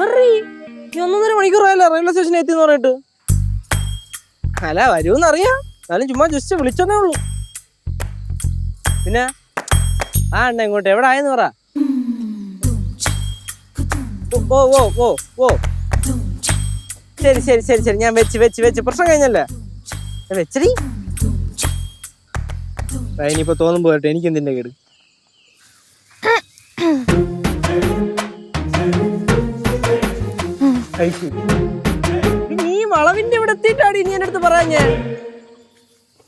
1.5 മണിക്കൂറായല്ലോ railway സ്റ്റേഷനിൽ എത്തിന്ന് പറഞ്ഞിട്ട്. അല്ല വരുമെന്നറിയാം, എന്നാലും ചുമ്മാ ജസ്റ്റ് വിളിച്ചതേ ഉള്ളൂ. പിന്നെ ആ അണ്ണ ഇങ്ങോട്ട് എവിടെ ആയെന്ന് പറ. ഓ ഓ ഓ ഓ ശരി ശരി ശരി ശരി, ഞാൻ വെച്ച് പ്രശ്നം കഴിഞ്ഞല്ലേ വെച്ചടി. ഇനിയിപ്പോ തോന്നുമ്പോ കേട്ടോ, എനിക്ക് എന്തിന്റെ കേട്. നീ വളവിന്റെ ഇവിടെ എത്തിയിട്ടാടി നീ എന്റെ അടുത്ത് പറയാ.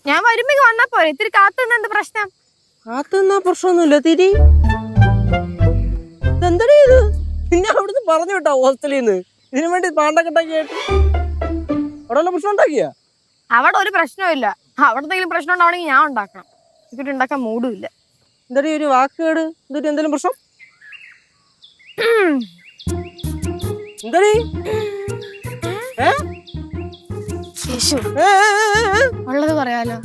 ഞാൻ വരുമ്പോ വന്നാ പോരെ, ഇത്തിരി കാത്തുനിന്ന പ്രശ്നം. കാത്തുനിന്നാ പ്രശ്നമൊന്നുമില്ല തിരി. ഇതെന്തടി ഇത്? പിന്നെ അവിടുന്ന് പറഞ്ഞു കേട്ടോ ഹോസ്റ്റലിൽ നിന്ന് ഇതിനു വേണ്ടി പാണ്ടക്കെട്ടാക്കി ആയിട്ട് അവിടെ വല്ല പ്രശ്നം ഉണ്ടാക്കിയ? അവിടെ ഒരു പ്രശ്നമില്ല. അവിടെ എന്തെങ്കിലും പ്രശ്നം ഉണ്ടാവണമെങ്കിൽ ഞാൻ ഉണ്ടാക്കണം. ഇതിട്ട് ഉണ്ടാക്കാൻ മൂടും ഇല്ല. എന്താടി ഒരു വാക്കുകേട്? എന്നിട്ട് എന്തെങ്കിലും പ്രശ്നം? എന്താടി ഉള്ളത് പറയാലോ,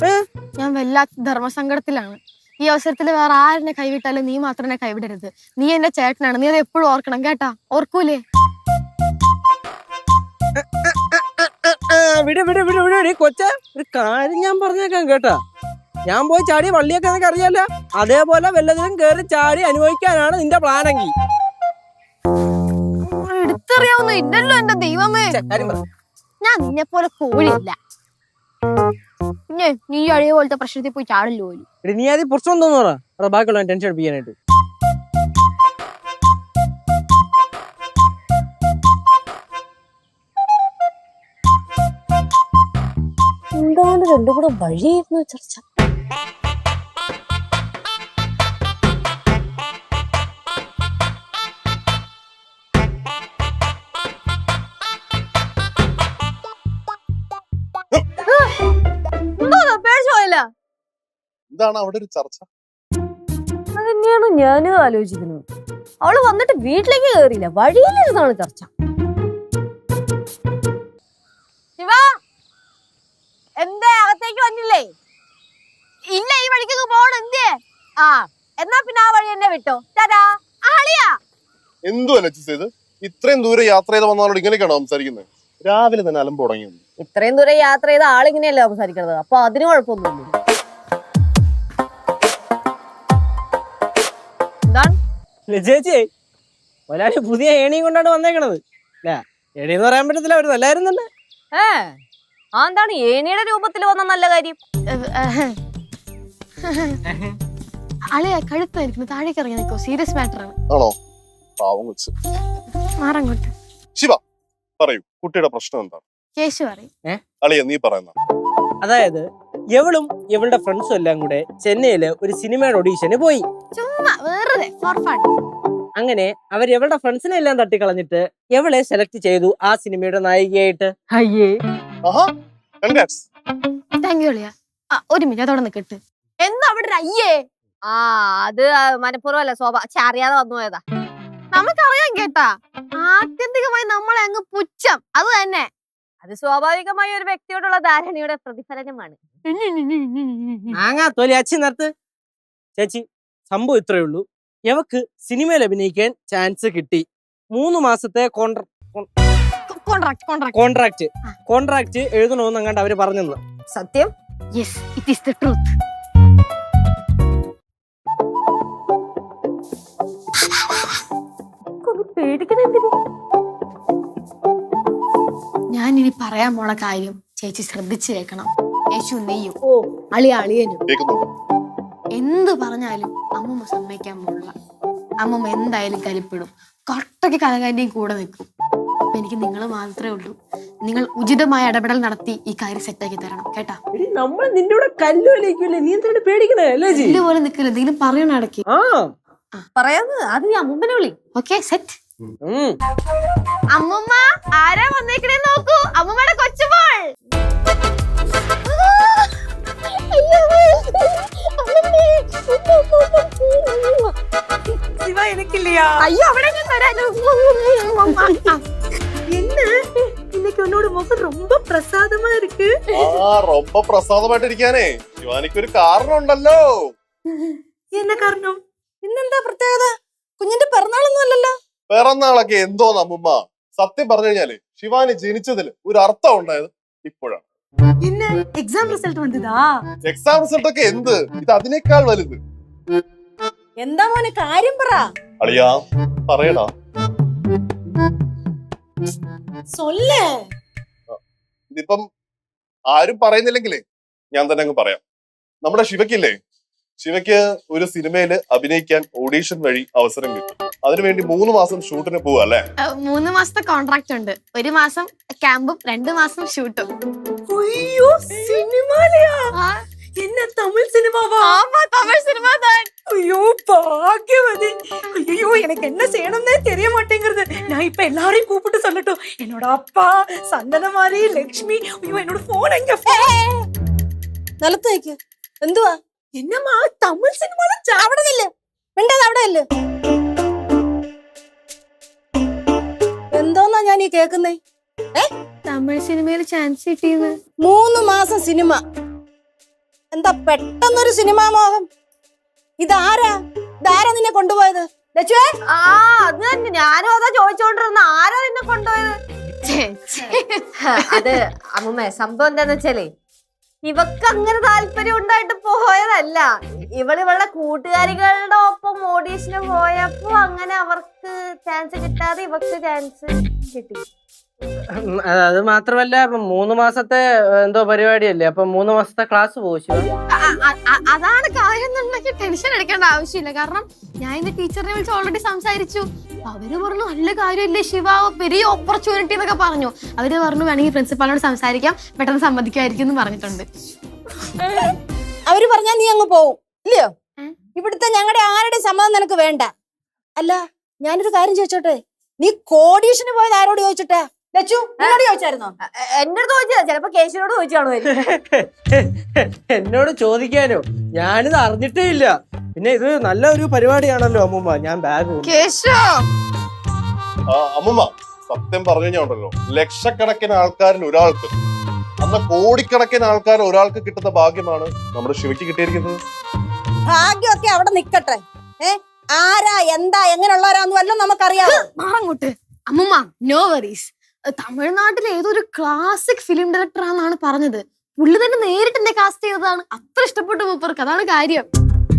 ഞാൻ വല്ലാത്ത ധർമ്മസങ്കടത്തിലാണ്. ഈ അവസരത്തിൽ വേറെ ആരെന്നെ കൈവിട്ടാലും നീ മാത്രമേ കൈവിടരുത്. നീ എന്റെ ചേട്ടനാണ്, നീ അത് എപ്പോഴും ഓർക്കണം കേട്ടാ. ഓർക്കൂലേ? കൊച്ച ഒരു കാര്യം ഞാൻ പറഞ്ഞേക്കാം കേട്ടാ. ഞാൻ പോയി ചാടി വള്ളിയൊക്കെ നിനക്ക് അറിയാല്ല. അതേപോലെ വല്ലതിനും കേറി ചാടി അനുഭവിക്കാനാണ് നിന്റെ പ്ലാനെങ്കിൽ എടുത്തറിയാവുന്ന ഇല്ലല്ലോ എന്റെ ദൈവമേ. ഞാൻ നിന്നെ പോലെ കോഴിയില്ല. പിന്നെ നീ അഴിയ പോലത്തെ പ്രശ്നത്തിൽ പോയി ചാടല്ലോ. നീ ആദ്യം പ്രശ്നം എന്തോന്ന് പറ, ബാക്കിയുള്ള ടെൻഷൻ എടുപ്പിക്കാനായിട്ട്. എന്താണ് രണ്ടും കൂടെ വഴിയായിരുന്നു ചർച്ച. എന്താണ് അവിടെ ഒരു ചർച്ച? അതന്നെയാണ് ഞാനും ആലോചിക്കുന്നത്. അവള് വന്നിട്ട് വീട്ടിലേക്ക് കയറിയില്ല, വഴിയിലിരുന്നാണ് ചർച്ച. എന്തേ അകത്തേക്ക് വന്നില്ലേ? ഇല്ല, ഈ വഴിക്കൊക്കെ പോകണം. എന്തേ? ആ എന്നാ പിന്നെ ആ വഴി എന്നെ വിട്ടോ. എന്തു അലച്ചത്? ഇത്രയും ദൂരെ യാത്ര ചെയ്ത് വന്നാലോട് ഇങ്ങനെയൊക്കെയാണോ സംസാരിക്കുന്നത്? രാവിലെ തന്നെ അലമ്പ് തുടങ്ങി. ഇത്രയും ദൂരം യാത്ര ചെയ്ത ആളിങ്ങനെയല്ലേ സംസാരിക്കുന്നത്, അപ്പൊ അതിന് കുഴപ്പമൊന്നുമില്ല. ചേച്ചി ഒരാള് പുതിയ ഏണിയും കൊണ്ടാണ് വന്നേക്കണത്. ഏണിന്ന് പറയാൻ പറ്റത്തില്ല, അവര് നല്ലായിരുന്നല്ലേ. എന്താണ് ഏണിയുടെ രൂപത്തിൽ വന്ന നല്ല കാര്യം? അളിയ കഴുത്തായിരിക്കുന്നു, താഴേക്ക് ഇറങ്ങി നിൽക്കോ. സീരിയസ് മാറ്റർ ആണ്. ആണോ? പാവം കൊച്ച്. മാറങ്ങോട്ട്. ശിവ പറയൂ, കുട്ടിയുടെ പ്രശ്നം എന്താണ്? കേശു പറയും. അളിയ നീ പറയുന്ന. അതായത് എവളും എവളുടെ ഫ്രണ്ട്സും എല്ലാം കൂടെ ചെന്നൈയില് ഒരു സിനിമയുടെ ഓഡീഷന് പോയി. ചുമ്മാ വെറുതെ ഫോർ ഫൺ. അങ്ങനെ അവർ എവളുടെ ഫ്രണ്ട്സിനെ എല്ലാം തട്ടിക്കളഞ്ഞിട്ട് എവളെ സെലക്ട് ചെയ്തു ആ സിനിമയുടെ നായികയായിട്ട്. താങ്ക് യു അളിയ. ഒരു മിനിറ്റ് അതോടെ നിൽക്കട്ട്. എന്താ അവിടെ ഒരു അയ്യേ? അത് മനഃപൂർവ്വമല്ല, അറിയാതെ വന്നു പോയതാ. നമുക്കറിയാം കേട്ടാ. ആത്യന്തികമായി നമ്മളെ അങ്ങ് പുച്ഛം. അത് തന്നെ. അത് സ്വാഭാവികമായ ഒരു വ്യക്തിയോടുള്ള ധാരണയുടെ പ്രതിഫലനമാണ്. തൊലി അച്ഛൻ നിർത്ത്. ചേച്ചി സംഭവം ഇത്രയേ ഉള്ളൂ. എവക്ക് സിനിമയിൽ അഭിനയിക്കാൻ ചാൻസ് കിട്ടി. 3 മാസത്തെ കോൺട്രാക്ട് എഴുതണമെന്ന് അങ്ങാണ്ട് അവര് പറഞ്ഞെന്ന്. സത്യം? Yes, it is the truth. ഞാൻ ഇനി പറയാൻ പോണ കാര്യം ചേച്ചി ശ്രദ്ധിച്ചു കേൾക്കണം. യേശു നെയ്യും അളിയനും എന്ത് പറഞ്ഞാലും അമ്മമ്മ സമ്മതിക്കാൻ പോണില്ല. അമ്മമ്മ എന്തായാലും കലിപ്പെടും. കട്ടയ്ക്ക് കലകാന്റെയും കൂടെ നിൽക്കും. അപ്പൊ എനിക്ക് നിങ്ങൾ മാത്രമേ ഉള്ളൂ. നിങ്ങൾ ഉചിതമായ ഇടപെടൽ നടത്തി ഈ കാര്യം സെറ്റാക്കി തരണം കേട്ടാ. നമ്മൾ നിന്റെ കൂടെ കല്ലുപോലെയൊക്കെ നീ എന്താണ് പേടിക്കണേ? കല്ലുപോലെ നിൽക്കില്ല, എന്തെങ്കിലും പറയണ ഇടയ്ക്ക്. പറയാന്ന് അത് ഞാൻ അമ്മൂമ്മനെ വിളി. Okay set. അമ്മമ്മ ആരാ വന്നേക്കണേ നോക്കൂ. അമ്മമ്മയുടെ കൊച്ചുമോൾ. അയ്യോ അവിടെ இன்னைக்கு உன்னோட முகம் ரொம்ப பிரசாதமா இருக்கு. ரொம்ப പ്രസാദമായിട്ടിരിക്കാനേ ശിവാനിക്കൊരു കാരണം ഉണ്ടല്ലോ. என்ன കാരണം? ഇന്നെന്താ പ്രത്യേകത? കുഞ്ഞിന്റെ പിറന്നാളൊന്നും അല്ലല്ലോ. പിറന്നാളൊക്കെ എന്തോന്ന് അമ്മുമ്മ, സത്യം പറഞ്ഞു കഴിഞ്ഞാല് ശിവാനി ജനിച്ചതിൽ ഒരു അർത്ഥം ഉണ്ടായത് ഇപ്പോഴാണ്. എക്സാം റിസൾട്ട് വന്നതാ? എക്സാം റിസൾട്ട് ഒക്കെ എന്ത്, ഇത് അതിനേക്കാൾ വലുത്. എന്താ മോനെ കാര്യം പറ. അളിയാ പറയടാ. സൊല്ലേ. ഇതിപ്പം ആരും പറയുന്നില്ലെങ്കിലേ ഞാൻ തന്നെ അങ്ങ് പറയാം. നമ്മുടെ ശിവയ്ക്കില്ലേ, ശിവയ്ക്ക് ഒരു സിനിമയിൽ അഭിനയിക്കാൻ ഓഡീഷൻ വഴി അവസരം കിട്ടി. അതിനുവേണ്ടി 3 മാസം ഷൂട്ടിന് പോവാ അല്ലേ? 3 മാസത്തെ കോൺട്രാക്ട് ഉണ്ട്. 1 മാസം ക്യാമ്പും 2 മാസം ഷൂട്ടും. അയ്യോ സിനിമയിലെയാ? என்ன தமிழ் சினிமாவா? ஆமா, தமிழ் சினிமா தான். ஐயோ பாக்கியவதி. ஐயோ எனக்கு என்ன செய்யணும்னே தெரிய மாட்டேங்குது. நான் இப்ப எல்லாரையும் கூப்பிட்டு சொல்லட்டும். என்னோட அப்பா, சந்தனமாரி, லட்சுமி. ஐயோ என்னோட போன் எங்க? നിലത്തേക്ക് എന്തുവാ? என்னம்மா தமிழ் சினிமால ചാവണതില്ല? മിണ്ടാതെ അവിടെ അല്ലേ? എന്തോന്നാ ഞാൻ ഈ കേക്കുന്നേ? തമിഴ് സിനിമയിൽ ചാൻസ് കിട്ടിയെന്ന്. 3 മാസം സിനിമ. എന്താ പെട്ടെന്നൊരു സിനിമാ മോഹം? ഇതാരാ നിന്നെ കൊണ്ടുപോയത്? ലച്ചുവേ, അത് തന്നെ ഞാനും അതാ ചോദിച്ചോണ്ടിരുന്ന, ആരാ നിന്നെ കൊണ്ടുപോയത്? അത് അമ്മൂമ്മ, സംഭവം എന്താന്ന് വെച്ചാലേ, ഇവക്ക് അങ്ങനെ താല്പര്യം ഉണ്ടായിട്ട് പോയതല്ല. ഇവളുടെ കൂട്ടുകാരികളുടെ ഒപ്പം ഓഡീഷന് പോയപ്പോ അങ്ങനെ അവർക്ക് ചാൻസ് കിട്ടാതെ ഇവക്ക് ചാൻസ് കിട്ടി. അത് മാത്രമല്ല, 3 മാസത്തെ എന്തോ പരിപാടിയല്ലേ, അപ്പൊ 3 മാസത്തെ ക്ലാസ് പോയി. അതാണ് കാര്യം എന്നുണ്ടെങ്കിൽ ടെൻഷൻ എടുക്കേണ്ട ആവശ്യമില്ല. കാരണം ഞാൻ ഇന്ന് ടീച്ചറിനെ വിളിച്ച് ഓൾറെഡി സംസാരിച്ചു. അവര് പറഞ്ഞു നല്ല കാര്യമല്ലേ ശിവ, വലിയ ഓപ്പർച്യൂണിറ്റി എന്നൊക്കെ പറഞ്ഞു. അവര് പറഞ്ഞു വേണമെങ്കിൽ പ്രിൻസിപ്പാളിനോട് സംസാരിക്കാം, പെട്ടെന്ന് സമ്മതിക്കുമായിരിക്കും എന്ന് പറഞ്ഞിട്ടുണ്ട്. അവര് പറഞ്ഞാ നീ അങ്ങ് പോവും ഇല്ലയോ? ഇവിടുത്തെ ഞങ്ങളുടെ ആരുടെ സമ്മതം നിനക്ക് വേണ്ട. അല്ല, ഞാനൊരു കാര്യം ചോദിച്ചോട്ടെ, നീ കോഡീഷന് പോയത് ആരോട് ചോദിച്ചിട്ടാ? ലച്ചു, എന്നോട് ചോദിച്ചായിരുന്നോ? എന്റെ അടുത്ത് ചോദിച്ചാ, ചിലപ്പോ കേശുവിനോട് ചോദിച്ചാണോ? എന്നോട് ചോദിക്കാനോ? ഞാനിത് അറിഞ്ഞിട്ടേ ഇല്ല. പിന്നെ ഇത് നല്ല ഒരു പരിപാടിയാണല്ലോ അമ്മൂമ്മ. ഞാൻ ബാഗ് അമ്മൂമ്മ സത്യം പറഞ്ഞു കഴിഞ്ഞാൽ ഉണ്ടല്ലോ, ലക്ഷക്കണക്കിന് ആൾക്കാരിൽ ഒരാൾക്ക്, അന്ന് കോടിക്കണക്കിന് ആൾക്കാർ ഒരാൾക്ക് കിട്ടുന്ന ഭാഗ്യമാണ് നമ്മുടെ ശിവയ്ക്ക് കിട്ടിയിരിക്കുന്നത്. ഭാഗ്യമൊക്കെ അവിടെ നിക്കട്ടെ. ആരാ എന്താ എങ്ങനെയുള്ളവരാന്ന് വല്ലതും നമുക്കറിയാമോ? മാറങ്ങോട്ട് അമ്മൂമ്മ, നോ വറീസ്. തമിഴ്നാട്ടിലെ ഏതൊരു ക്ലാസിക് ഫിലിം ഡയറക്ടർ ആണെന്നാണ് പറഞ്ഞത്. പുള്ളി തന്നെ നേരിട്ട് എന്നെ കാസ്റ്റ് ചെയ്തതാണ്. അത്ര ഇഷ്ടപ്പെട്ടു മൂപ്പർക്ക്, അതാണ് കാര്യം.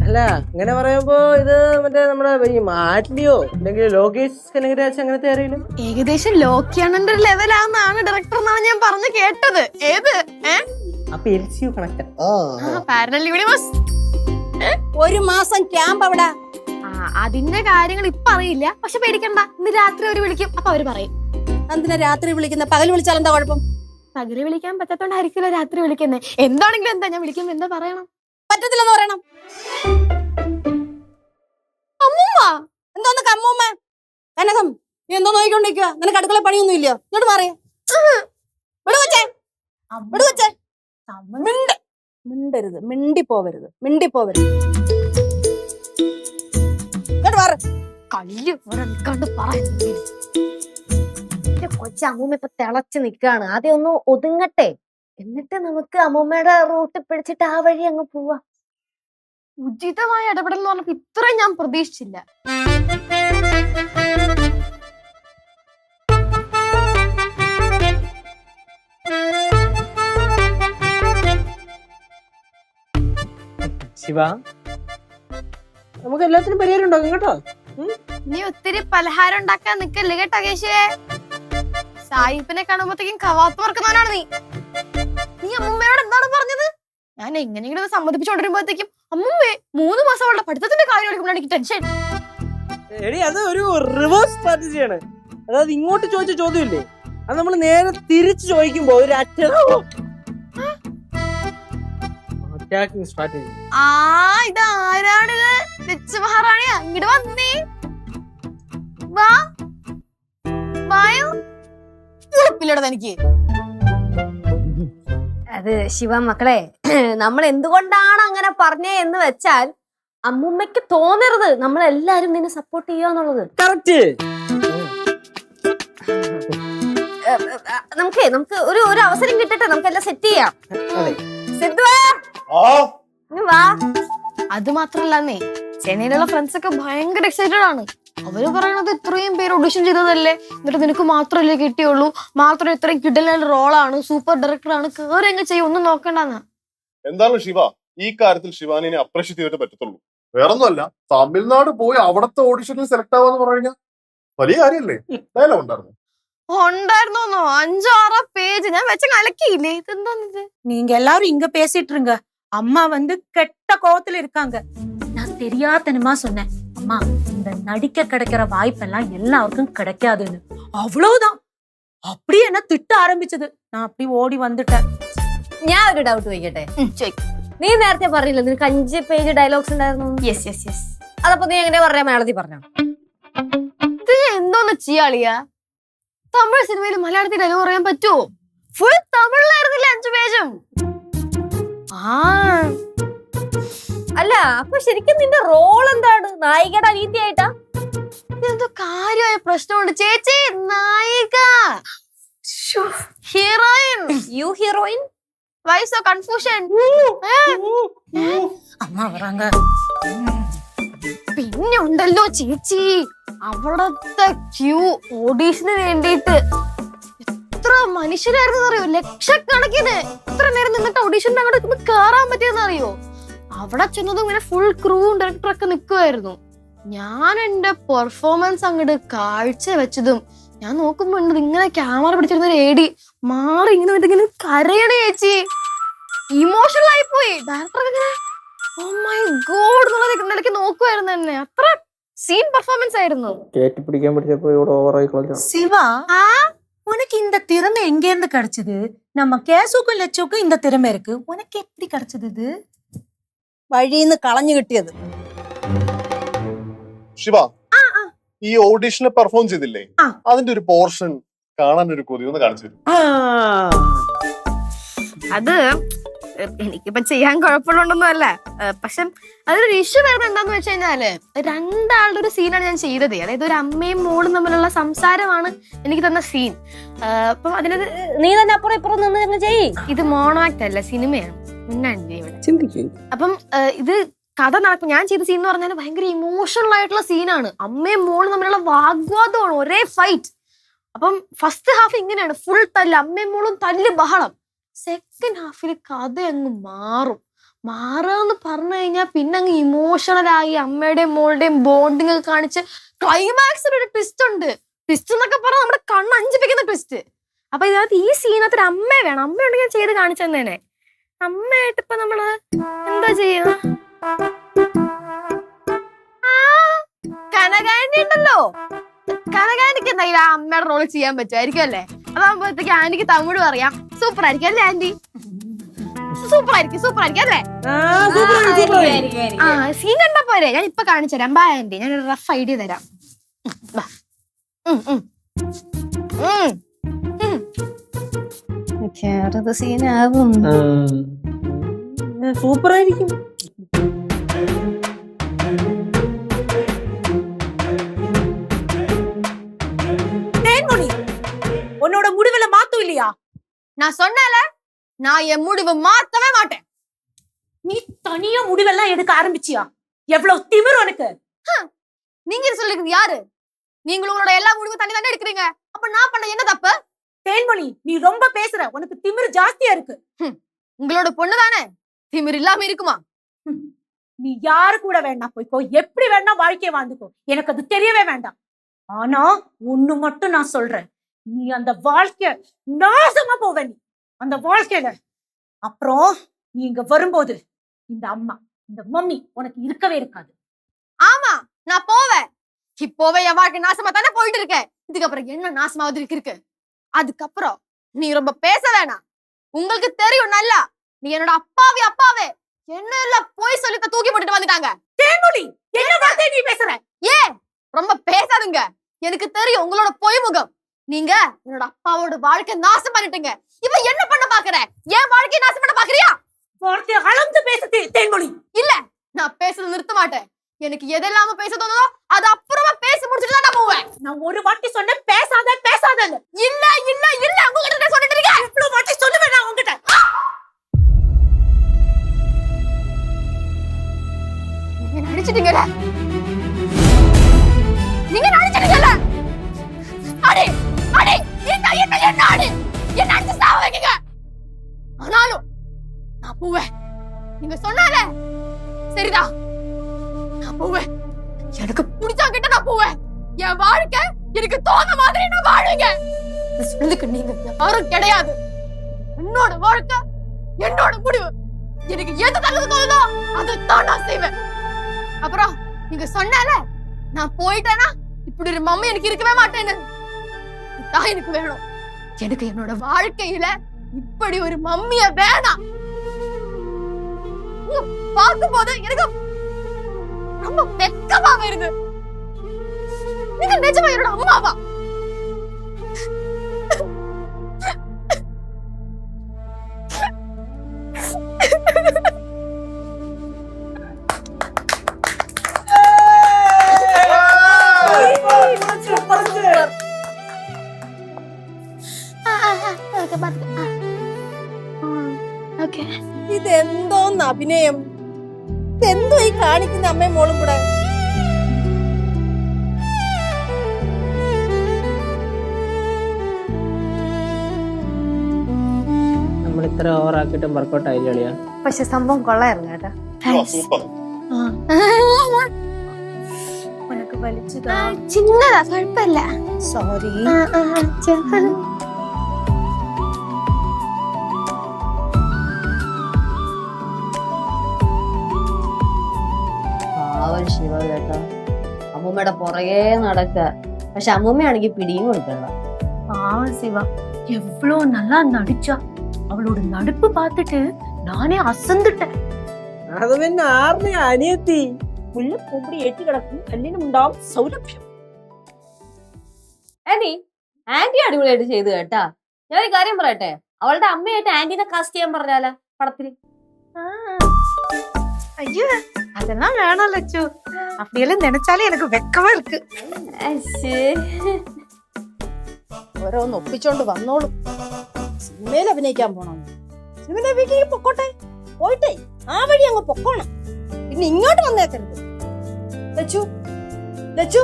അല്ല, അങ്ങനെ പറയുമ്പോ ഇത് മറ്റേ നമ്മുടെ ഈ മാറ്റ്ലിയോ അല്ലെങ്കിൽ ലോകേഷ് കനകരാജ് അങ്ങനത്തെ ആരെങ്കിലും? ഏകദേശം ലോക്കിയാണന്റെ ലെവലാണെന്നാണ് ഡയറക്ടർ എന്നാണ് ഞാൻ പറഞ്ഞു കേട്ടത്. ഏത് അപ്പൊ LCU കണക്ട്. Parallel universe. 1 മാസം ക്യാമ്പ് അവിടെ. അതിന്റെ കാര്യങ്ങൾ ഇപ്പൊ അറിയില്ല, പക്ഷെ പേടിക്കണ്ട, ഇന്ന് രാത്രി അവര് വിളിക്കും, അപ്പൊ അവര് പറയും. എന്തിനാ രാത്രി വിളിക്കുന്ന? പകൽ വിളിച്ചാൽ എന്താ കുഴപ്പം? പകല് വിളിക്കാൻ പറ്റാത്തോണ്ടായിരിക്കില്ല രാത്രി വിളിക്കുന്നേ. എന്താണെങ്കിലും എന്താ, ഞാൻ വിളിക്കുമ്പോ എന്താ പറയണം? പറ്റത്തില്ലെന്ന് പറയണം. അമ്മൂമ്മ എന്തോന്ന് അമ്മൂമ്മ? കനകം, നീ എന്തോ നോക്കിക്കൊണ്ടിരിക്കുക? നിനക്ക് അടുക്കള പണിയൊന്നും ഇല്ലയോ? ഇങ്ങോട്ട് മാറിയ മിണ്ടരുത്, മിണ്ടിപ്പോവരുത്. ഇങ്ങോട്ട് മാറ്. കല്ല് നിൽക്കാണ്ട് പറയുന്നു. കൊച്ചമ്മൂമ്മ ഇപ്പൊ തിളച്ച് നിക്കാണ്. ആദ്യം ഒന്ന് ഒതുങ്ങട്ടെ, എന്നിട്ട് നമുക്ക് അമ്മൂമ്മയുടെ റൂട്ട് പിടിച്ചിട്ട് ആ വഴി അങ്ങ് പോവാ. ഉചിതമായ ഇടപെടൽ എന്ന് പറഞ്ഞപ്പോ ഇത്രയും ഞാൻ പ്രതീക്ഷിച്ചില്ല. ശിവ, നമുക്ക് എല്ലാത്തിനും പരിഹാരം ഉണ്ടാകും കേട്ടോ. നീ ഒത്തിരി പലഹാരം ഉണ്ടാക്കാൻ നിക്കല്ലേ കേട്ടോ കേശുവേ. സായിപ്പിനെ കാണുമ്പോഴത്തേക്കും കവാത്ത് പറക്കുന്നവനാണ് നീ. നീ അമ്മൂമ്മയോട് എന്താണ് പറഞ്ഞത്? ഞാൻ എങ്ങനെയെങ്കിലും സമ്മതിപ്പിച്ചോണ്ടിരുമ്പോഴത്തേക്കും അമ്മൂമ്മേ 3 മാസം അവളുടെ പഠിത്തത്തിന്റെ കാര്യം എടുക്കുമ്പോഴാണ് എനിക്ക് ടെൻഷൻ. എടി, അത് ഒരു റിവേഴ്സ് സ്ട്രാറ്റജിയാണ്. അതായത് ഇങ്ങോട്ട് ചോദിച്ച ചോദ്യമില്ലേ, അത് നമ്മൾ നേരെ തിരിച്ചു ചോദിക്കുമ്പോ ഒരു അറ്റാക്കിംഗ് സ്ട്രാറ്റജി. ഇതാരാണിത്? ലച്ചു മഹാറാണിയാ? ഇങ്ങോട്ട് വന്നേ. തനിക്ക് അത് ശിവ മക്കളെ, നമ്മൾ എന്തുകൊണ്ടാണ് അങ്ങനെ പറഞ്ഞേ എന്ന് വെച്ചാൽ, അമ്മൂമ്മയ്ക്ക് തോന്നരുത് നമ്മളെല്ലാരും നിന്നെ സപ്പോർട്ട് ചെയ്യാന്നുള്ളത്. കറക്റ്റ്. നമുക്ക് ഒരു അവസരം കിട്ടട്ടെ, നമുക്കെല്ലാം സെറ്റ് ചെയ്യാം. സിദ്ധുവാ, വാ. അത് മാത്രല്ലന്നേ, ചെന്നൈയിലുള്ള ഫ്രണ്ട്സ് ഒക്കെ ഭയങ്കര എക്സൈറ്റഡ് ആണ്. അവര് പറയണത് ഇത്രയും പേര് ഓഡിഷൻ ചെയ്തതല്ലേ, എന്നിട്ട് നിനക്ക് മാത്രമല്ലേ കിട്ടിയുള്ളൂ, മാത്രം ഇത്രയും കിടലൻ റോളാണ്, സൂപ്പർ ഡയറക്ടറാണ്, കേറി അങ്ങ് ചെയ്യും, ഒന്നും നോക്കണ്ടെന്ന്. എന്താണ് ശിവ, ഈ കാര്യത്തിൽ ശിവാനിനെ അപ്രീഷിയേറ്റ് ചെയ്തിട്ട് പറ്റത്തുള്ളൂ. വേറൊന്നുമല്ല, തമിഴ്നാട് പോയി അവിടത്തെ ഓഡിഷനിൽ സെലക്ട് ആവാന്ന് പറഞ്ഞു കഴിഞ്ഞാൽ വലിയ കാര്യമല്ലേ? ഡയലോഗ് ഉണ്ടായിരുന്നു. ഉണ്ടായിരുന്നോന്നോ? 5-6 പേജ് ഞാൻ വെച്ച കലക്കിയില്ലേ. ഇതെന്താണിത്? நீங்க எல்லாரும் இங்க பேசிட்டு இருங்க. அம்மா வந்து கெட்ட கோவத்துல இருக்காங்க. நான் தெரியாதனமா சொன்னேன், அம்மா இந்த நடிக்க கிடைக்கிற வாய்ப்பெல்லாம் எல்லாருக்கும் கிடைக்காதுன்னு. அவ்வளவுதான். அப்படியே என்ன திட்ட ஆரம்பிச்சது. நான் அப்படி ஓடி வந்துட்டேன். ഞാൻ ഒരു ഡൗട്ട് ചോദിക്കട്ടെ? നീ നേരത്തെ പറഞ്ഞില്ല നിനക്ക് 5 പേജ് ഡയലോഗ്സ് ഉണ്ടായിരുന്നു? Yes yes yes. അതപ്പോ നീ എങ്ങനെ പറഞ്ഞ മലയാളത്തിൽ പറഞ്ഞോ? ഇത് എന്തോന്ന് ചെയ്യാളിയാ? തമിഴ് സിനിമയിൽ മലയാളത്തിൽ ഡയലോഗ് പറയാൻ പറ്റുമോ? ഫുൾ തമിഴിലായിരുന്നില്ല 5 പേജും. അല്ല, അപ്പൊ ശരിക്കും നിന്റെ റോൾ എന്താണ്? നായികയുടെ അനീതിയായിട്ടാ? ഇതെന്തോ കാര്യമായ പ്രശ്നമുണ്ട് ചേച്ചി. നായിക, heroine, you heroine. Why so confusion? அம்மா வராங்க. പിന്നെ ഉണ്ടല്ലോ ചേച്ചി, അവിടത്തെ ക്യൂ ഓഡീഷന് വേണ്ടിയിട്ട് എത്ര മനുഷ്യരായിരുന്നു അറിയോ? ലക്ഷക്കണക്കിന്. എത്ര നേരം നിന്നിട്ട് ഓഡീഷന്റെ അങ്ങോട്ട് കേറാൻ പറ്റിയെന്ന് അറിയോ? അവിടെ ചെന്നതും ഇങ്ങനെ ഫുൾ ക്രൂവും ഡയറക്ടറൊക്കെ നിൽക്കുമായിരുന്നു. ഞാൻ എന്റെ പെർഫോമൻസ് അങ്ങോട്ട് കാഴ്ച വെച്ചതും ഞാൻ നോക്കുമ്പോ ഇങ്ങനെ ക്യാമറ പിടിച്ചിരുന്ന ഒരു ഏടി മാറി ഇങ്ങനെ കരയണേ ചേച്ചി. ഇമോഷണൽ ആയി പോയി. ഡയറക്ടർ ഇങ്ങനെ ഓ മൈ ഗോഡ് എന്നുള്ള നിലയ്ക്ക് നോക്കുമായിരുന്നു എന്നെ. അത്ര സീൻ പെർഫോമൻസ് ആയിരുന്നു. சிவா, உனக்கு இந்த திறமை எங்க இருந்து கிடைச்சது? நம்ம கேசுக்கும் லட்சுக்கும் இந்த திறமை இருக்கு, உனக்கு எப்படி கிடைச்சது இது? വഴിന്ന് കളഞ്ഞു കിട്ടിയത്. ശിവ, ഈ ഓഡിഷന് പെർഫോം ചെയ്തില്ലേ, അതിന്റെ ഒരു പോർഷൻ കാണാൻ ഒരു കൊതി, ഒന്ന് കാണിച്ചു തരും? അത് എനിക്കിപ്പോ ചെയ്യാൻ കുഴപ്പമുള്ളതൊന്നും അല്ല. പക്ഷെ അതൊരു ഇഷ്യൂ വരുന്നത് എന്താന്ന് വെച്ച് കഴിഞ്ഞാല്, രണ്ടാളുടെ ഒരു സീനാണ് ഞാൻ ചെയ്തത്. അതായത് ഒരു അമ്മയും മോളും തമ്മിലുള്ള സംസാരമാണ് എനിക്ക് തന്ന സീൻ. അപ്പൊ അതിനത് നീ തന്നെ അപ്പുറം ഇപ്പുറം നിന്ന് ചെയ്യ്. ഇത് മോണോ ആക്ട് അല്ല, സിനിമയാണ്. മുന്നാണ് ഇവിടെ. അപ്പം ഇത് കഥ നടക്കും. ഞാൻ ചെയ്ത സീൻ എന്ന് പറഞ്ഞാൽ ഭയങ്കര ഇമോഷണൽ ആയിട്ടുള്ള സീനാണ്. അമ്മയും മോളും തമ്മിലുള്ള വാഗ്വാദമാണ്, ഒരേ ഫൈറ്റ്. അപ്പം ഫസ്റ്റ് ഹാഫ് ഇങ്ങനെയാണ്, ഫുൾ തല്ല്, അമ്മയും മോളും തല്ല് ബഹളം. സെക്കൻഡ് ഹാഫിൽ കഥ അങ്ങ് മാറാന്ന് പറഞ്ഞു കഴിഞ്ഞാൽ പിന്നെ അങ്ങ് ഇമോഷണലായി അമ്മയുടെയും മോളുടെയും ബോണ്ടിങ് ഒക്കെ കാണിച്ച് ക്ലൈമാക്സിൽ ഒരു ട്വിസ്റ്റ് ഉണ്ട്. ട്വിസ്റ്റ് എന്നൊക്കെ പറഞ്ഞാൽ നമ്മുടെ കണ്ണ് അഞ്ചിപ്പിക്കുന്ന ട്വിസ്റ്റ്. അപ്പൊ ഇതിനകത്ത് ഈ സീനകത്ത് ഒരു അമ്മയെ വേണം. അമ്മയുണ്ടെങ്കിൽ ഞാൻ ചെയ്ത് കാണിച്ചു തന്നെ. അമ്മയായിട്ട് ഇപ്പൊ നമ്മള് എന്താ ചെയ്യുക? കനകാന്റി ഉണ്ടല്ലോ, കനകാന്റിക്ക് എന്തായാലും ആ അമ്മയുടെ റോള് ചെയ്യാൻ പറ്റുമായിരിക്കും അല്ലേ? അതാകുമ്പോഴത്തേക്ക് ആന്റിക്ക് തമിഴ് അറിയാം. സൂപ്പർ ആയിരിക്കും അല്ലേ ആന്റി? സൂപ്പർ ആയിരിക്കും അല്ലേ? ആ സീൻ കണ്ടാ പോരെ? ഞാൻ ഇപ്പൊ കാണിച്ചു തരാം. ബാ ആന്റി, ഞാനൊരു റഫ് ഐഡിയ തരാം. സീനാകും. സൂപ്പർ ആയിരിക്കും. உன்னோட முடிவுல மாத்தும் இல்லையா? நான் சொன்னேன்ல, நான் என் முடிவு மாத்தவே மாட்டேன். நீ தனியா முடிவெல்லாம் எடுக்க ஆரம்பிச்சியா? எவ்வளவு திமிரு உனக்கு! நீங்க சொல்லிருக்கீங்க யாரு? நீங்க உங்களோட எல்லா முடிவும் தனி தனி எடுக்கிறீங்க. அப்ப நான் பண்ண என்ன தப்பு? தேன்மொழி, நீ ரொம்ப பேசுற. உனக்கு திமிரு ஜாஸ்தியா இருக்கு. உங்களோட பொண்ணு தானே, திமிரு இல்லாம இருக்குமா? நீ யாரு கூட வேணா போய்க்கோ, எப்படி வேணா வாழ்க்கைய வாழ்ந்துக்கோ, எனக்கு அது தெரியவே வேண்டாம். ஆனா ஒண்ணு மட்டும் நான் சொல்றேன், நீ அந்த வாழ்க்கைய நாசமா போவ. நீ அந்த வாழ்க்கையில அப்புறம் நீ இங்க வரும்போது இந்த அம்மா, இந்த மம்மி உனக்கு இருக்கவே இருக்காது. ஆமா, நான் போவேன். இப்போவே என் வாழ்க்கை நாசமா தானே போயிட்டு இருக்கேன். இதுக்கப்புறம் என்ன நாசமாவது இருக்கு? அதுக்கப்புறம் நீ ரொம்ப பேச வேணாம். உங்களுக்கு தெரியும் நல்லா, நீ என்னோட அப்பாவே என்ன எல்லாம் போய் சொல்லி தூக்கி போட்டுட்டு வந்துட்டாங்க. தேன்மொழி, என்ன வார்த்தை நீ பேசுற? ஏன் ரொம்ப பேசாதுங்க? எனக்கு தெரியும் உங்களோட பொய் முகம். நீங்க என்னோட அப்பாவோட வாழ்க்கை நாசம் பண்ணிட்டீங்க. இப்ப என்ன பண்ண பாக்குற? ஏன் வாழ்க்கையை நாசம் பண்ண பாக்குறியா? வார்த்தை அளந்து பேசு தேன்மொழி. இல்ல, நான் பேசுறது நிறுத்த மாட்டேன். எனக்கு எதெல்லாம் பேச தோணுதோ அது அப்புறமா பேசி முடிச்சிட்டு தான் நான் போவேன். நான் ஒரு வாட்டி சொன்ன பேசாத. இல்ல உங்ககிட்ட சொல்லிட்டு இருக்கேன். இவ்வளவு வாட்டி சொல்லுவேன் நான். உங்ககிட்ட போவேன். நீங்க சொன்னால சரிதான், நான் போவேன். எனக்கு பிடிச்சா கிட்ட நான் போவேன். என் வாழ்க்கை எனக்கு தோண மாதிரி நான் வாழுங்க. சொல்லுக்கு நீங்க யாரும் கிடையாது. என்னோட வாழ்க்கை என்னோட முடிவு. எனக்கு எது நல்லது தோணுதோ அதைத்தான் நான் செய்வேன். அப்புறம் நீங்க சொன்னால நான் போயிட்டேன்னா இப்படி ஒரு மம்மி எனக்கு இருக்கவே மாட்டேன்னு. இதுதான் எனக்கு வேணும். எனக்கு என்னோட வாழ்க்கையில இப்படி ஒரு மம்மிய வேணாம். பார்க்கும் போது எனக்கு ரொம்ப வெக்கமா வருது. நீங்க நிஜமா என்னோட அம்மாவா? ഇതെന്തോന്ന് അഭിനയം? ഇതെന്തോ ഈ കാണിക്കുന്ന അമ്മയും മോളും കൂടെ? നമ്മൾ ഇത്ര ഓവറാക്കിയിട്ടും വർക്കൗട്ട് ആയില്ല അളിയാ. പക്ഷെ സംഭവം കൊള്ളായിരുന്നു കേട്ടോ. സൂപ്പർ. உனக்கு வலிச்சுதா? சின்னதா குழப்பமில்ல. സോറി. പാവം ശിവ കേട്ടോ, അമ്മൂമ്മയുടെ പുറകെ നടക്ക. പക്ഷെ അമ്മൂമ്മയാണെങ്കിൽ പിടിയും കൊടുക്കണ്ട. பாவம் சிவா, எவ்வளவு நல்லா நடிச்சா. அவளோட நடிப்பு பார்த்துட்டு நானே அசந்துட்டேன். അത് പിന്നെ ആറിനെ അനിയത്തി ഉള്ള പൂമ്പടി ഏറ്റി കിടക്കും, കല്ലിനുണ്ടാവും സൗരഭ്യം. ആന്റി അടിപൊളിയായിട്ട് ചെയ്തു കേട്ടാ. ഞാനൊരു കാര്യം പറയട്ടെ, അവളുടെ അമ്മയായിട്ട് ആന്റിനെ കാസ്റ്റ് ചെയ്യാൻ പറഞ്ഞാല പടത്തില്. ஐயோ, அதெல்லாம் வேணாம் லட்சு. அப்படியெல்லாம் நினைச்சாலே எனக்கு வெக்கமா இருக்கு. ഓരോന്ന് ഒപ്പിച്ചോണ്ട് വന്നോളും. സിനിമയിൽ അഭിനയിക്കാൻ പോണം. സിനിമയിൽ അഭിനയിക്കാൻ പൊക്കോട്ടെ. പോയിട്ടേ ആ വഴി അങ്ങ് പൊക്കോണം. പിന്നെ ഇങ്ങോട്ട് വന്നേക്കരുത്. ലച്ചു, ലച്ചു,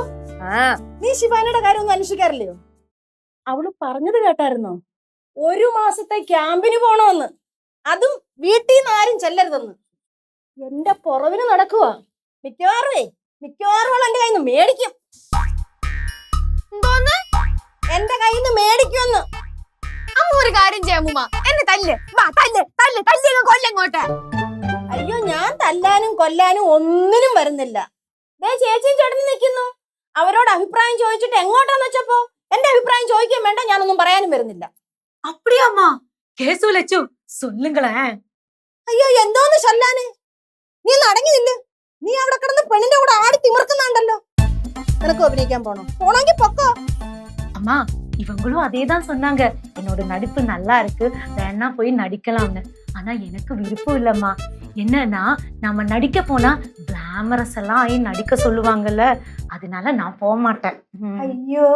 നീ ശിവാനിയുടെ കാര്യം ഒന്നും അന്വേഷിക്കാറില്ലയോ? അവള് പറഞ്ഞത് കേട്ടായിരുന്നോ? 1 മാസത്തെ ക്യാമ്പിന് പോണോന്ന്. അതും വീട്ടിൽ നിന്ന് ആരും ചെല്ലരുതെന്ന്. എന്റെ പുറവിന് നടക്കുവാ. മിക്കവാറും അവൾ എന്റെ കയ്യിൽ നിന്ന് മേടിക്കും. എന്തോന്ന്? എന്റെ കയ്യിൽ നിന്ന് മേടിക്കുമെന്ന്. അമ്മ ഒരു കാര്യം ചെയ്യാമൂമ്മ, എന്നെ തല്ല്. വാ, തല്ല് തല്ല് തല്ലി കൊല്ലങ്ങോട്ട്. അയ്യോ, ഞാൻ തല്ലാനും കൊല്ലാനും ഒന്നിനും വരുന്നില്ല. ദേ ചേച്ചിയും ചേട്ടനും നിൽക്കുന്നു. അവരോട് അഭിപ്രായം ചോദിച്ചിട്ട് എങ്ങോട്ടാന്ന് വെച്ചപ്പോ എന്റെ അഭിപ്രായം ചോദിക്കാൻ വേണ്ട, ഞാനൊന്നും പറയാനും വരുന്നില്ല. அப்படியாம்மா? கேசு லட்சு சொல்லுங்களேன். അയ്യോ, എന്തോന്ന് ചൊല്ലാന്? നീ നടങ്ങി നില്ല്. നീ അവിടെ കിടന്ന് പെണ്ണിന്റെ കൂടെ ആടി തിമിർക്കുന്നുണ്ടല്ലോ. നിനക്ക് അഭിനയിക്കാൻ പോണെങ്കിൽ പൊക്കോ. அம்மா, இவங்களும் அதேதான் சொன்னாங்க. என்னோட நடிப்பு நல்லா இருக்கு, வேணா போய் நடிக்கலாம்னு. ஆனா எனக்கு விருப்பம் இல்லம்மா. என்னன்னா, நம்ம நடிக்க போனா கிளாமரஸ் எல்லாம் ஆகி நடிக்க சொல்லுவாங்கல்ல, அதனால நான் போக மாட்டேன். അയ്യോ,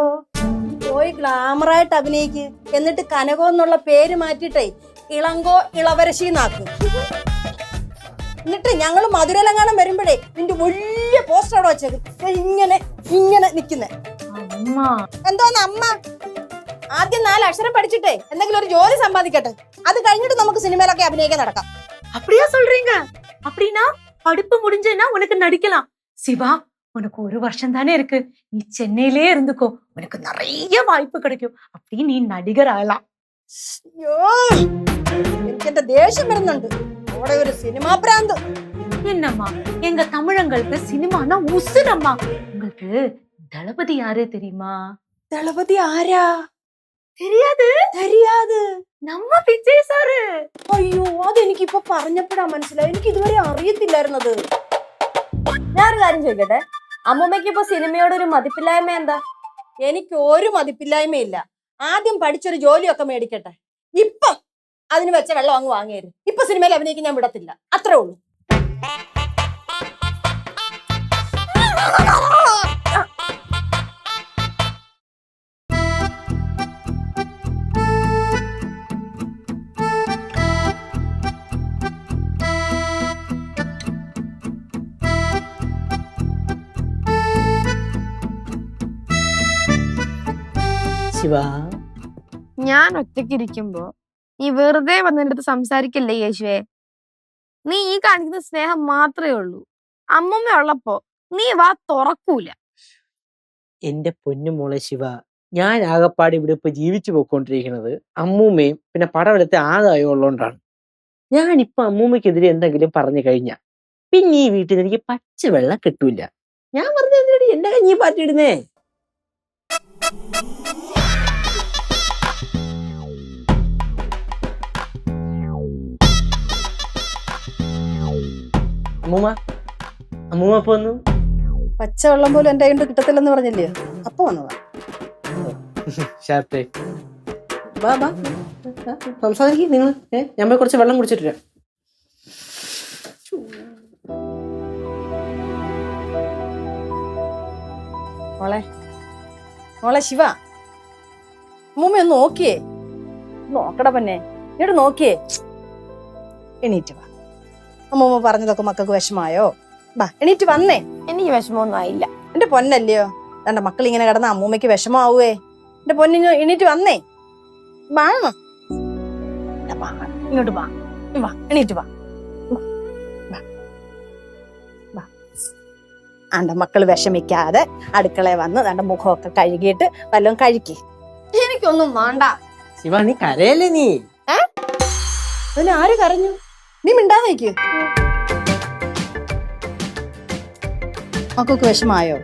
പോയി ഗ്ലാമറായിട്ട് അഭിനയിക്ക്. എന്നിട്ട് കനകോ എന്നുള്ള പേര് മാറ്റിട്ടേ ഇളങ്കോ ഇളവരശിന്നാക്ക്. എന്നിട്ട് ഞങ്ങള് മധുരലങ്ങാനം വരുമ്പോഴേ നിന്റെ വലിയ പോസ്റ്റർ അവിടെ വെച്ചേക്കും. ഇങ്ങനെ ഇങ്ങനെ നിക്കുന്നേ. அம்மா, എന്തോന്ന് അമ്മ? ആദ്യം 4 അക്ഷരം പഠിച്ചിട്ടേ എന്തെങ്കിലും ഒരു ജോലി സമ്പാദിക്കട്ടെ. അത് കഴിഞ്ഞിട്ട് നമുക്ക് സിനിമയിലൊക്കെ അഭിനയിക്കാൻ നടക്കാം. அப்படியா சொல்றீங்க? அப்படின்னா படிப்பு முடிஞ்சேன்னா உனக்கு நடிக்கலாம். சிவா, உனக்கு 1 வருஷம் தானே இருக்கு. நீ சென்னையிலே இருந்துக்கோ, உனக்கு நிறைய வாய்ப்பு கிடைக்கும். அப்படி நீ நடிகர் ஆகலாம். അയ്യോ, എനിക്ക് എന്റെ ദേഷ്യം വരുന്നുണ്ട്. അവിടെ ഒരു സിനിമാ പ്രാന്ത്. என்னம்மா, எங்க தமிழங்களுக்கு சினிமானா உசுரம்மா. உங்களுக்கு தளபதி யாரு தெரியுமா? ദളപതി ആരാ? தெரியாது? தெரியாது. நம்ம விஜய் சாரு. അയ്യോ, അതെനിക്കിപ്പൊ പറഞ്ഞപ്പോഴാ മനസ്സിലായി. എനിക്ക് ഇതുവരെ അറിയത്തില്ലായിരുന്നത്. ഞാനൊരു കാര്യം ചോദിക്കട്ടെ, അമ്മൂമ്മയ്ക്ക് ഇപ്പൊ സിനിമയോട് ഒരു മതിപ്പില്ലായ്മ എന്താ? എനിക്ക് ഒരു മതിപ്പില്ലായ്മയില്ല. ആദ്യം പഠിച്ചൊരു ജോലിയൊക്കെ മേടിക്കട്ടെ. ഇപ്പൊ അതിന് വെച്ച വെള്ളം അങ്ങ് വാങ്ങിയത്. ഇപ്പൊ സിനിമയിൽ അഭിനയിക്കാൻ ഞാൻ വിടത്തില്ല. അത്രേ ഉള്ളൂ. ശിവ, ഞാൻ ഒറ്റയ്ക്കിരിക്കുമ്പോ നീ വെറുതെ വന്നെടുത്ത് സംസാരിക്കല്ലേ യേശുവേ. നീ ഈ കാണിക്കുന്ന സ്നേഹം മാത്രമേ ഉള്ളൂ. അമ്മൂമ്മ ഉള്ളപ്പോ നീ വാ തുറക്കൂല. എന്റെ പൊന്നു മോളെ ശിവ, ഞാൻ ആകപ്പാട് ഇവിടെ ഇപ്പൊ ജീവിച്ചു പോയിക്കൊണ്ടിരിക്കുന്നത് അമ്മൂമ്മയും പിന്നെ പടവലത്തെ ആദായം ഉള്ളതുകൊണ്ടാണ്. ഞാനിപ്പൊ അമ്മൂമ്മയ്ക്കെതിരെ എന്തെങ്കിലും പറഞ്ഞു കഴിഞ്ഞാൽ പിന്നെ ഈ വീട്ടിൽ എനിക്ക് പച്ചവെള്ളം കിട്ടൂല. ഞാൻ പറഞ്ഞ എന്റെ കഞ്ഞി പാറ്റിടുന്നേ. അമ്മൂമ്മ അമ്മൂമ്മ ഇപ്പൊ വന്നു. പച്ചവെള്ളം പോലും എന്റെ കയ്യിൽ കിട്ടത്തില്ലെന്ന് പറഞ്ഞില്ലേ, അപ്പൊ വന്നതാ. ഷാർപ്പേ ബാ ബാ സംസാരിക്കും നിങ്ങൾ. ഞാൻ പോയി കുറച്ച് വെള്ളം കുടിച്ചിട്ട് വരാം. മോളെ മോളെ ശിവ, അമ്മൂമ്മ ഒന്ന് നോക്കിയേ. നോക്കട പൊന്നെ, ഇങ്ങോട്ട് നോക്കിയേ. എണീറ്റ് വാ. അമ്മൂമ്മ പറഞ്ഞതൊക്കെ മക്കൾക്ക് വിഷമായോ? ബാ എണീറ്റ് വന്നേ. എനിക്ക് വിഷമമൊന്നും ആയില്ല. എന്റെ പൊന്നല്ലയോ, എന്റെ മക്കൾ ഇങ്ങനെ കിടന്ന അമ്മൂമ്മയ്ക്ക് വിഷമാവേ. എന്റെ പൊന്നിഞ്ഞ് എണീറ്റ് വന്നേ. വാ ഇങ്ങോട്ട് വാ, വാ എണീറ്റ് വാ. എന്റെ മക്കള് വിഷമിക്കാതെ അടുക്കളയിൽ വന്ന് എന്റെ മുഖമൊക്കെ കഴുകിയിട്ട് വല്ലതും കഴിക്കേ. എനിക്കൊന്നും വേണ്ട. ശിവ നീ കരയല്ലേ നീ? അതിന് ആര് കരഞ്ഞു? നീ മിണ്ടാതേക്ക്. മക്കൾക്ക് വിഷമായോ?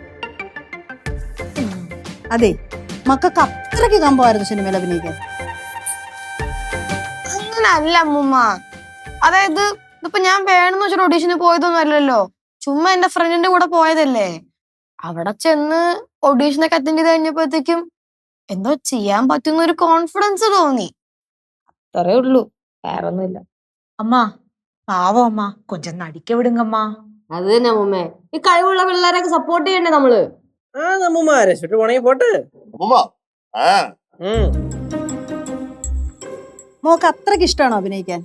അതെ, മക്കൾക്ക് അത്രയ്ക്ക് കമ്പമായിരുന്നു സിനിമയിൽ അഭിനയിക്കാൻ. അങ്ങനല്ല അമ്മൂമ്മ. അതായത് ഇതിപ്പോ ഞാൻ വേണമെന്ന് വെച്ചിട്ട് ഓഡീഷന് പോയതൊന്നും അല്ലല്ലോ. ചുമ്മാ എന്റെ ഫ്രണ്ടിന്റെ കൂടെ പോയതല്ലേ. അവിടെ ചെന്ന് ഓഡീഷനൊക്കെ അറ്റൻഡ് ചെയ്ത് കഴിഞ്ഞപ്പോഴത്തേക്കും എന്തോ ചെയ്യാൻ പറ്റുന്ന ഒരു കോൺഫിഡൻസ് തോന്നി. അത്രേ ഉള്ളൂ, വേറെ ഒന്നുമില്ല. அம்மா பாவம் அம்மா, கொஞ்சம் நடிக்க விடுங்கம்மா. അത് തന്നെ അമ്മൂമ്മേ, ഈ കഴിവുള്ള പിള്ളേരൊക്കെ സപ്പോർട്ട് ചെയ്യണ്ടേ നമ്മള്. ആ അമ്മൂമ്മ രക്ഷപ്പെട്ടു പോണെങ്കിൽ പോട്ട്. അമ്മൂമ്മ ആ മോക്ക് അത്രയ്ക്ക് ഇഷ്ടമാണോ അഭിനയിക്കാൻ?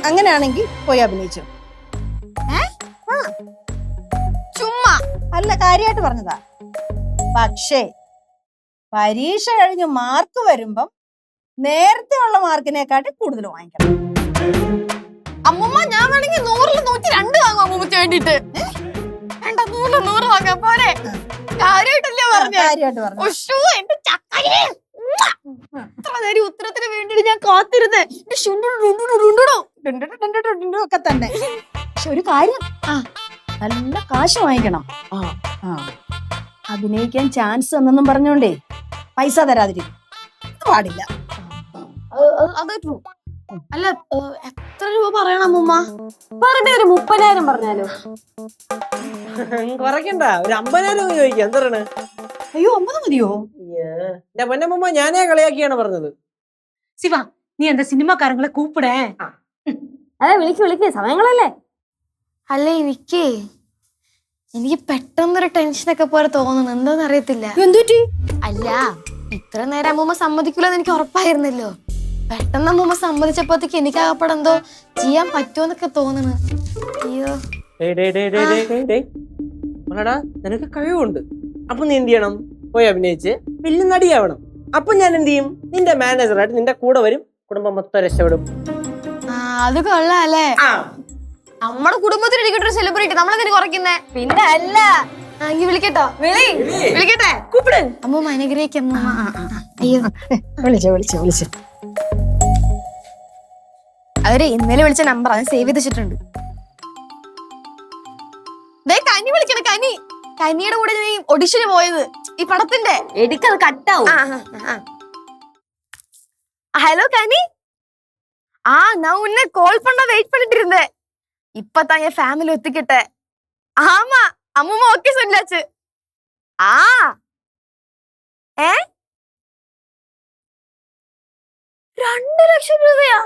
അങ്ങനെയാണെങ്കിൽ പോയി അഭിനയിച്ചു. ചുമ്മാ അല്ല, കാര്യമായിട്ട് പറഞ്ഞതാ. പക്ഷേ പരീക്ഷ കഴിഞ്ഞ് മാർക്ക് വരുമ്പം നേരത്തെ ഉള്ള മാർക്കിനെക്കാട്ടി കൂടുതൽ വാങ്ങിക്കണം. അമ്മൂമ്മ ഞാൻ വേണമെങ്കിൽ 100-ൽ 102 വാങ്ങും അമ്മൂമ്മക്ക് വേണ്ടിട്ട്. വേണ്ട, 100-ൽ 100 വാങ്ങാൻ പോരെ. കാര്യമായിട്ടല്ലേ പറഞ്ഞേ? കാര്യമായിട്ട് പറഞ്ഞു. എന്റെ ചക്കരേ, ഇത്ര നേരം ഉത്തരത്തിന് വേണ്ടിട്ട് ഞാൻ കാത്തിരുന്നേ. ഒക്കെ തന്നെ. പക്ഷെ ഒരു കാര്യം, നല്ല കാശ് വാങ്ങിക്കണം. അഭിനയിക്കാൻ ചാൻസ് തന്നെന്നും പറഞ്ഞോണ്ടേ പൈസ തരാതിരിക്കും പാടില്ല. അല്ല, എത്ര രൂപ പറയണം അമ്മൂമ്മ? പറഞ്ഞ ഒരു 30,000 പറഞ്ഞാലോ? കുറയ്ക്കണ്ട, ഒരു 50,000 ചോദിക്കാം. എന്താണ്? അയ്യോ, 50 മതിയോ? എന്റെ പൊന്നമ്മ ഞാനേ കളിയാക്കിയാണ് പറഞ്ഞത്. சிவா, நீ அந்த சினிமாக்காரங்களை கூப்பிட. അതെ, വിളിക്ക് സമയങ്ങളല്ലേ. അല്ല, എനിക്ക് പെട്ടെന്നൊരു ടെൻഷനൊക്കെ പോലെ തോന്നുന്നു. എന്താന്ന് അറിയത്തില്ല. എന്തുറ്റി? അല്ല, ഇത്ര നേരം അമ്മൂമ്മ സമ്മതിക്കില്ലെന്ന് എനിക്ക് ഉറപ്പായിരുന്നല്ലോ. പെട്ടെന്ന് അമ്മൂമ്മ സമ്മതിച്ചപ്പോഴത്തേക്ക് എനിക്ക് ആകപ്പെടെ എന്തോ ചെയ്യാൻ പറ്റുമെന്നൊക്കെ തോന്നുന്നു. അയ്യോ, നിനക്ക് കഴിവുണ്ട്. അപ്പൊ നീ എന്ത് ചെയ്യണം? പോയി അഭിനയിച്ച് വലിയ നടിയാവണം. അപ്പൊ ഞാൻ എന്ത് ചെയ്യും? നിന്റെ മാനേജറായിട്ട് നിന്റെ കൂടെ വരും. കുടുംബം മൊത്തം രക്ഷപ്പെടും. അത് കൊള്ളാല്ലേ. നമ്മുടെ കുടുംബത്തിൽ ഇരിക്കട്ടൊരു സെലിബ്രിറ്റി, നമ്മളെന്തിനു കുറയ്ക്കുന്നേ? പിന്നെ അല്ല, വിളിക്കട്ടോ? വിളിക്കട്ടെ? கூப்பிடு. അമ്മൂമ്മ അനുഗ്രഹിക്കും. അയ്യോ, വിളിച്ചു. അവര് ഇന്നലെ വിളിച്ച നമ്പർ അത് സേവ് ചെയ്ത് വെച്ചിട്ടുണ്ട്. കനി വിളിക്കണം, കനിയുടെ കൂടെ നീ ഒഡീഷന് പോയത് ഈ പടത്തിന്റെ. എടുക്കത് കട്ടാവും. ഹലോ കനി, நான் உன்னை கால் பண்ண வெயிட் பண்ணிட்டு இருந்தேன். இப்பதான் என் ஃபேமிலி ஒத்துக்கிட்டேன். ஆமா, அம்மா ஓகே சொல்லாச்சு. 2 ലക്ഷം രൂപയാ?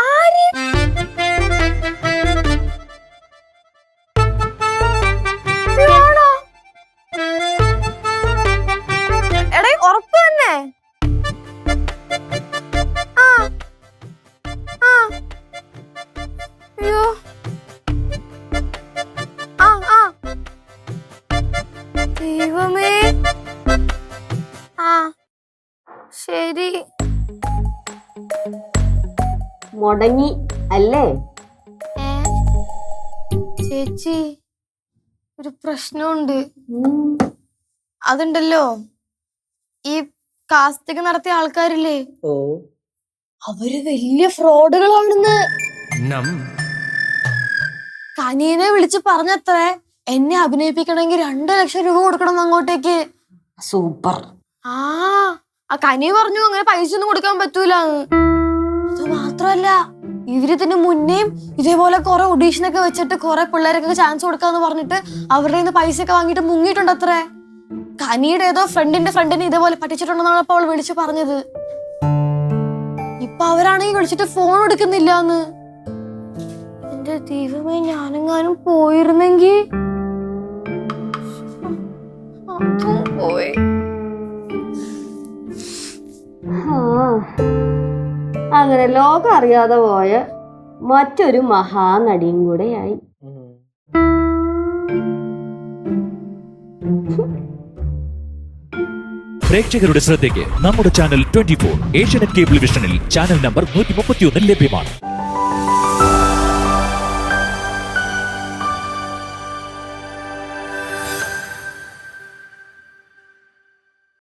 ആര്? എടേ, ഉറപ്പ് തന്നെ? അയ്യോ, ദൈവമേ. ശരി. മുടങ്ങി അല്ലേ? ചേച്ചി ഒരു പ്രശ്നമുണ്ട്. അതുണ്ടല്ലോ, ഈ കാസ്റ്റിംഗ് നടത്തിയ ആൾക്കാരില്ലേ, ഓ അവര് വലിയ ഫ്രോഡുകളാണെന്ന്. കനീനെ വിളിച്ച് പറഞ്ഞത്രേ, എന്നെ അഭിനയിപ്പിക്കണമെങ്കിൽ 2 ലക്ഷം രൂപ കൊടുക്കണം അങ്ങോട്ടേക്ക്. സൂപ്പർ. ആ കനി പറഞ്ഞു അങ്ങനെ പൈസ ഒന്നും കൊടുക്കാൻ പറ്റൂലെന്ന്. അത് മാത്രല്ല, ഇവരിതിന് മുന്നേയും ഇതേപോലെ കുറെ ഓഡീഷനൊക്കെ വെച്ചിട്ട് കുറെ പിള്ളേരൊക്കെ ചാൻസ് കൊടുക്കാന്ന് പറഞ്ഞിട്ട് അവരുടെ നിന്ന് പൈസ ഒക്കെ വാങ്ങിയിട്ട് മുങ്ങിയിട്ടുണ്ട് അത്രേ. കനിയുടെ ഏതോ ഫ്രണ്ടിനെ ഇതേപോലെ പറ്റിച്ചിട്ടുണ്ടെന്നാണ് അപ്പൊ അവൾ വിളിച്ചു പറഞ്ഞത്. ഇപ്പൊ അവരാണെങ്കിൽ വിളിച്ചിട്ട് ഫോൺ എടുക്കുന്നില്ലാന്ന്. എന്റെ ദൈവമേ, ഞാനെങ്ങാനും പോയിരുന്നെങ്കി. അതും പോയി. അങ്ങനെ ലോകം അറിയാതെ പോയ മറ്റൊരു മഹാനടിയും കൂടെയായി. പ്രേക്ഷകരുടെ ശ്രദ്ധയ്ക്ക് നമ്മുടെ ചാനൽ 24 ഏഷ്യാനെറ്റ് കേബിൾ വിഷനിൽ ചാനൽ നമ്പർ 131 ലഭ്യമാണ്.